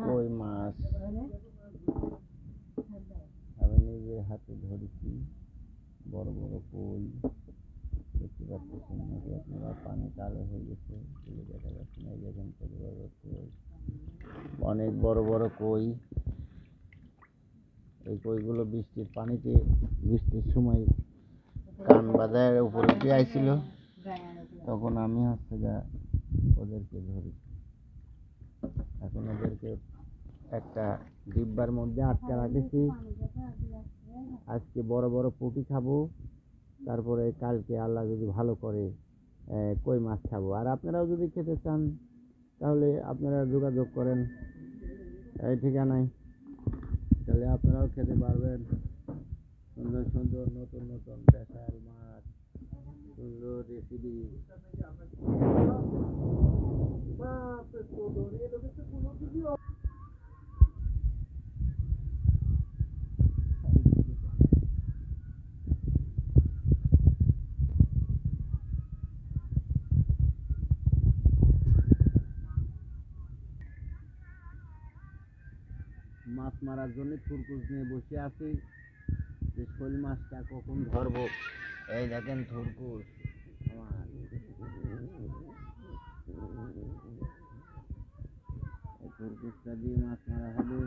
কই মাছ আমি নিজের হাতে ধরেছি। বড় বড় কই দেখতে পাচ্ছেন নাকি আপনারা? পানি কালো হয়ে গেছে, দেখা যাচ্ছে না। এই দেখেন কত বড় বড় কই, অনেক বড় বড় কই। এই কইগুলো বৃষ্টির পানিতে, বৃষ্টির সময় কান বাজার উপরে উঠে আইছিল, তখন আমি ওদেরকে ধরেছি। এখন ওদেরকে একটা ডিব্বার মধ্যে আটকে রাখেছি। আজকে বড় বড় পুঁটি খাবো, তারপরে কালকে আল্লাহ যদি ভালো করে কই মাছ খাবো। আর আপনারাও যদি খেতে চান তাহলে আপনারা যোগাযোগ করেন এই ঠিকানায়, তাহলে আপনারাও খেতে পারবেন। সুন্দর সুন্দর নতুন নতুন স্পেশাল মাছ, সুন্দর রেসিপি। মাছ মারার জন্য থুরকুচ নিয়ে বসে আছি, যে শোল মাছটা কখন ধরবো। এই দেখেন থুরকুচ আমার, থুরকুচটা দিয়ে মাছ মারা হবে।